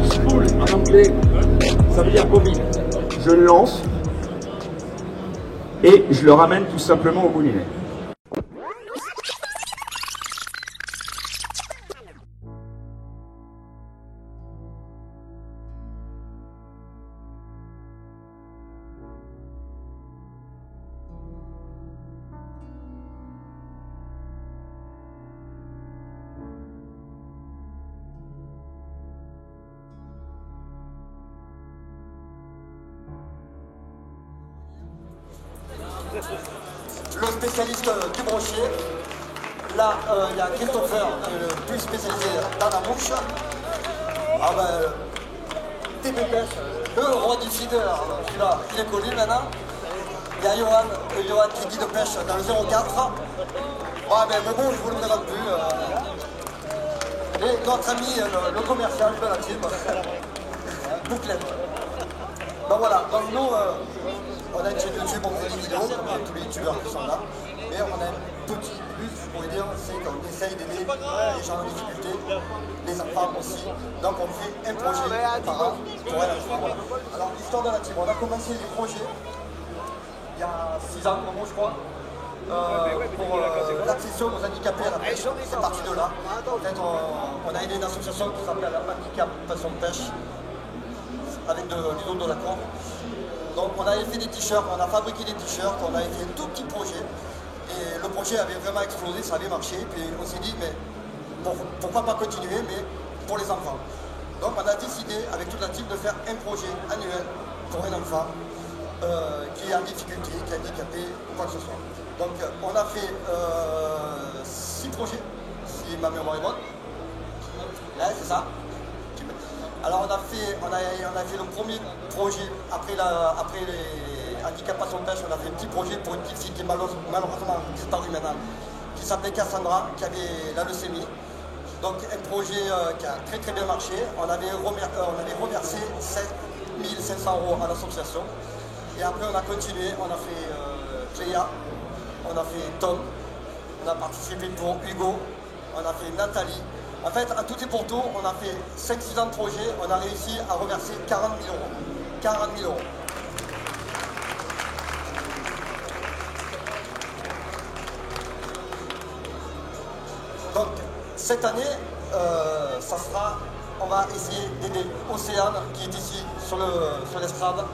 spool en anglais, ça veut dire bobine. Je le lance et je le ramène tout simplement au moulinet. Le spécialiste du brochier. Là, il y a Christopher, le plus spécialisé dans la mouche. Ah ben, TP Pêche, le roi du feeder, celui-là, il est connu maintenant. Il y a Johan qui guide pêche dans le 04. Ah ben, mais bon, je vous le présente plus. Et notre ami, le commercial de la team, Bouclette. Donc voilà, donc nous, on a une chaîne YouTube, on fait des vidéos, comme tous les youtubeurs qui sont là. Mais on a un petit plus, je pourrais dire, c'est qu'on essaye d'aider les gens en difficulté, les enfants aussi. Donc on fait un projet par an pour la team. Voilà. Alors l'histoire de la team, on a commencé les projets il y a 6 ans, je crois. Pour l'accession aux handicapés à la pêche, c'est parti de là. En fait, on a aidé une association qui s'appelle Handicap Passion Pêche, avec du dos de la cour. Donc on avait fait des t-shirts, on a fabriqué des t-shirts, on avait fait un tout petit projet. Et le projet avait vraiment explosé, ça avait marché. Puis on s'est dit, mais pourquoi pas continuer, mais pour les enfants. Donc on a décidé, avec toute la team, de faire un projet annuel pour un enfant qui est en difficulté, qui est handicapé, ou quoi que ce soit. Donc on a fait 6 projets, si ma mémoire est bonne. Là, c'est ça. Alors on a fait le premier projet, après les handicaps Passion Pêche, on a fait un petit projet pour une petite fille qui est malheureusement disparue maintenant, qui s'appelait Cassandra, qui avait la leucémie. Donc un projet qui a très très bien marché. On avait reversé 7500 € à l'association. Et après on a continué, on a fait Cléa, on a fait Tom, on a participé pour Hugo, on a fait Nathalie. En fait, à tout et pour tout, on a fait 5-6 ans de projet, on a réussi à reverser 40 000 €. 40 000 €. Donc, cette année, on va essayer d'aider Océane, qui est ici sur l'estrade.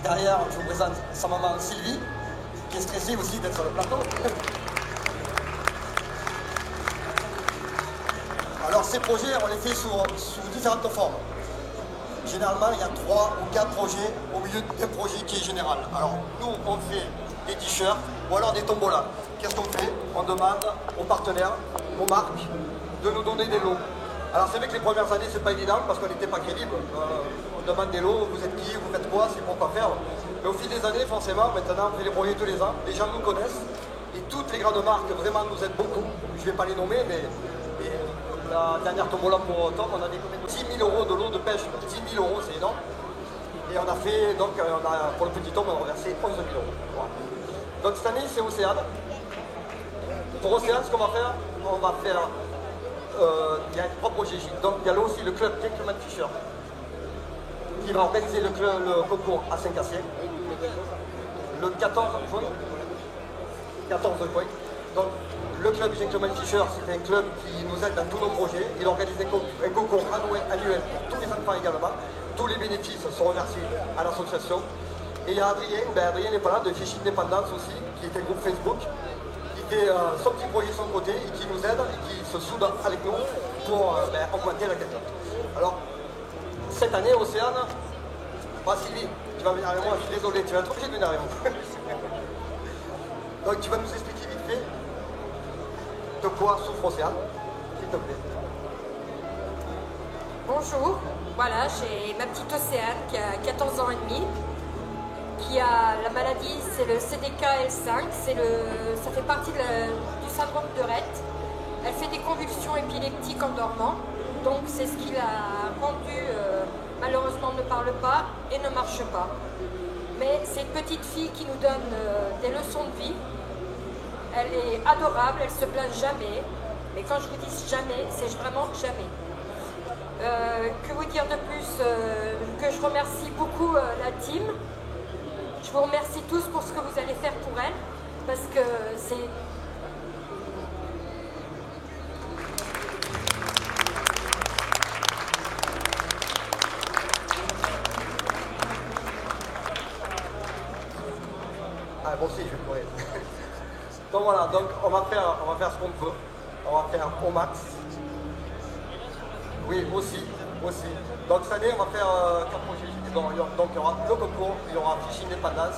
Derrière, je vous présente sa maman Sylvie, qui est stressée aussi d'être sur le plateau. Alors ces projets, on les fait sous différentes formes. Généralement, il y a 3 ou 4 projets au milieu d'un projet qui est général. Alors nous, on fait des t-shirts ou alors des tombolas. Qu'est-ce qu'on fait? On demande aux partenaires, aux marques, de nous donner des lots. Alors c'est vrai que les premières années, c'est pas évident parce qu'on n'était pas crédible. On demande des lots, vous êtes qui, vous faites quoi, c'est pour quoi faire. Mais au fil des années, forcément, maintenant on fait les projets tous les ans, les gens nous connaissent. Et toutes les grandes marques vraiment nous aident beaucoup. Je ne vais pas les nommer, mais la dernière tombola pour Tom, on avait 10 000 € de lot de pêche. 10 000 €, c'est énorme. Et on a fait, donc, pour le petit Tom, on a reversé 11 000 €. Voilà. Donc cette année, c'est Océane. Pour Océane, ce qu'on va faire, il y a 3 projets. Donc il y a là aussi le club Gentleman Fisher qui va organiser le concours à Saint-Cassien le 14 juin. 14 juin. Donc le club Gentleman Fisher, c'est un club qui nous aide dans tous nos projets. Il organise un concours annuel pour tous les enfants également. Tous les bénéfices sont reversés à l'association. Et il y a Adrien, Adrien n'est pas là, de Fiche Indépendance aussi, qui est un groupe Facebook, qui fait son petit projet de son côté et qui nous aide et qui se soude avec nous pour augmenter la qualité. Alors, cette année, Océane, Sylvie, tu vas venir avec moi, je suis désolé, tu vas être obligé de venir avec moi. Donc tu vas nous expliquer vite fait de quoi souffre Océane, s'il te plaît. Bonjour, voilà, j'ai ma petite Océane qui a 14 ans et demi, qui a la maladie, c'est le CDKL5, ça fait partie du syndrome de Rett. Elle fait des convulsions épileptiques en dormant, donc c'est ce qui l'a rendue, malheureusement ne parle pas et ne marche pas. Mais c'est une petite fille qui nous donne des leçons de vie. Elle est adorable, elle se plaint jamais, mais quand je vous dis jamais, c'est vraiment jamais. Que vous dire de plus que je remercie beaucoup la team. Je vous remercie tous pour ce que vous allez faire pour elle, parce que c'est... Ah, bon, si, je vais pleurer. Donc voilà, donc on va faire ce qu'on peut. On va faire au max. Oui, aussi. Donc cette année, on va faire 4 projets. Donc il y aura le concours, il y aura Fishing Independence.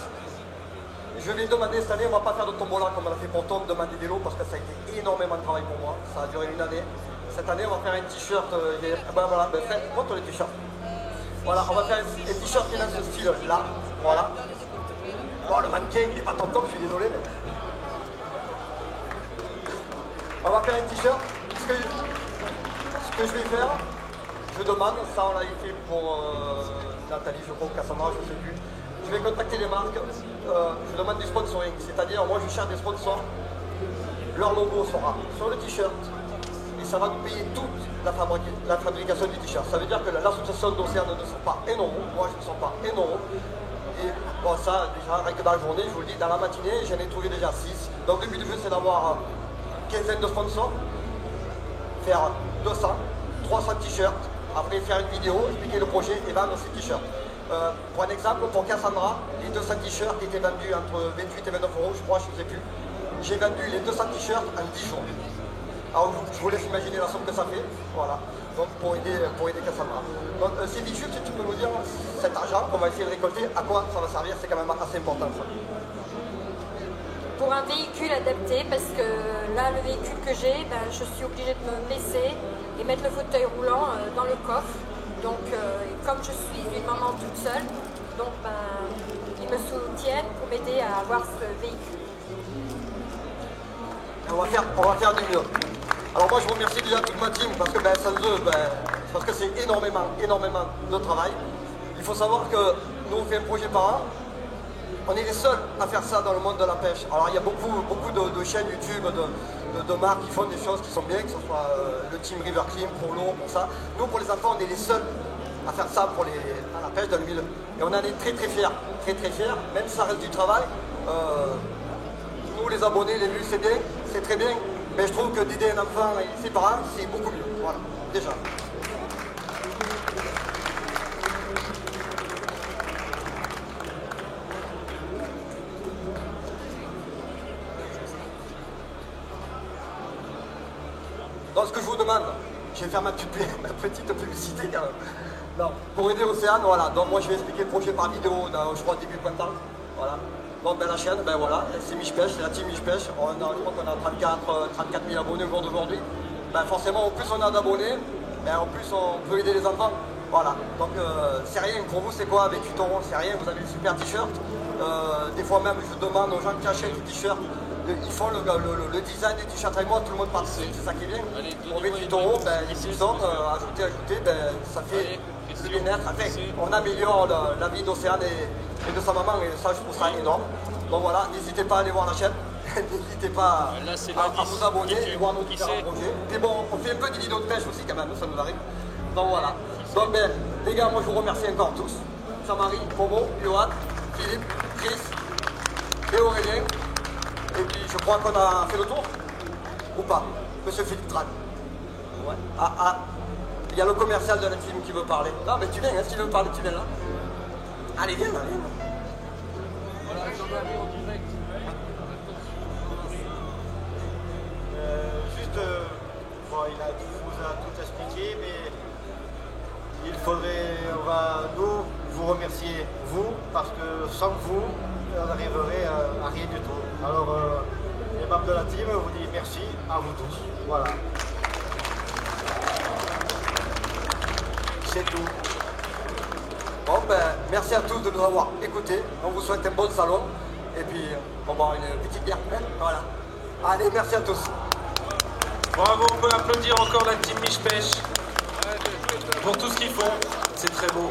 Je vais demander cette année, on ne va pas faire de tombola comme on a fait pour Tom, demander des lots, parce que ça a été énormément de travail pour moi. Ça a duré une année. Cette année, on va faire un t-shirt. Voilà, Fred, montre le t-shirt. Voilà, on va faire un t-shirt qui est dans ce style-là. Voilà. Bon, le mannequin, il n'est pas top, je suis désolé. Mais... on va faire un t-shirt. Ce que je vais faire, je demande, ça on l'a fait pour Nathalie, je crois, Cassandra, je ne sais plus. Je vais contacter les marques, je demande du sponsoring, c'est-à-dire moi je cherche des sponsors, leur logo sera sur le t-shirt et ça va nous payer toute la fabrication du t-shirt. Ça veut dire que l'association d'Océane ne sort pas 1 euro, moi je ne sors pas 1 euro. Et bon, ça, déjà, rien que dans la journée, je vous le dis, dans la matinée, j'en ai trouvé déjà 6. Donc le but du jeu, c'est d'avoir une quinzaine de sponsors, faire 200, 300 t-shirts, après faire une vidéo, expliquer le projet et vendre ces t-shirts. Pour un exemple, pour Cassandra, les 200 t-shirts étaient vendus entre 28 et 29 euros, je crois, je ne sais plus. J'ai vendu les 200 t-shirts en 10 jours. Alors je vous laisse imaginer la somme que ça fait, voilà, donc pour aider Cassandra. Donc c'est juste, si tu peux nous dire, cet argent qu'on va essayer de récolter, à quoi ça va servir, c'est quand même assez important ça. Pour un véhicule adapté, parce que là, le véhicule que j'ai, ben, je suis obligée de me baisser et mettre le fauteuil roulant dans le coffre. Donc, comme je suis une maman toute seule, donc ben, ils me soutiennent pour m'aider à avoir ce véhicule. On va faire du mieux. Alors moi, je vous remercie déjà toute ma team, parce que sans eux, parce que c'est énormément de travail. Il faut savoir que nous, on fait un projet par an. On est les seuls à faire ça dans le monde de la pêche. Alors il y a beaucoup de chaînes YouTube, de marques qui font des choses qui sont bien, que ce soit le team River Clean, pour l'eau, pour ça. Nous, pour les enfants, on est les seuls à faire ça pour la pêche dans le milieu. Et on en est très fiers, même si ça reste du travail. Nous, les abonnés, les vues, c'est bien, c'est très bien. Mais je trouve que d'aider un enfant et ses parents, c'est beaucoup mieux. Voilà, déjà. Donc ce que je vous demande, je vais faire ma petite publicité quand même. Non, pour aider Océane, voilà. Donc moi je vais expliquer le projet par vidéo, je crois début printemps. Voilà. Donc la chaîne, voilà, c'est Miche-Pêche, c'est la team Miche-Pêche. Je crois qu'on a 34 000 abonnés au jour d'aujourd'hui. Forcément, au plus on a d'abonnés, en plus on peut aider les enfants. Voilà. Donc c'est rien, pour vous c'est quoi avec 8 €, c'est rien, vous avez un super t-shirt. Des fois même je demande aux gens qui achètent du t-shirt. Ils font le design des t-shirts avec moi, tout le monde participe, c'est ça qui est bien. Pour 28 €, les subsons, ajouter, ça fait du bien-être. On améliore la vie d'Océane et de sa maman, et ça je trouve ça énorme. Donc voilà, n'hésitez pas à aller voir la chaîne, n'hésitez pas à vous abonner et voir nos différents projets. Et bon, on fait un peu des vidéos de pêche aussi quand même, ça nous arrive. Donc voilà. Donc les gars, moi je vous remercie encore tous. Jean-Marie, Momo, Johan, Philippe, Chris et Aurélien. Et puis je crois qu'on a fait le tour. Ou pas, Monsieur Philippe Tran. Ouais. Il y a le commercial de la team qui veut parler. Non mais tu viens, si tu veux parler, tu viens là. Allez, viens là, viens. Voilà, Jean-Marie en direct. Bon, vous a tout expliqué, mais il faudrait, nous vous remercier, vous, parce que sans vous, on n'arriverait à rien du tout. Alors, les membres de la team vous disent merci à vous tous. Voilà. C'est tout. Bon, merci à tous de nous avoir écoutés. On vous souhaite un bon salon. Et puis, on va boire une petite bière. Voilà. Allez, merci à tous. Bravo, on peut applaudir encore la team Miche-Pêche pour tout ce qu'ils font. C'est très beau.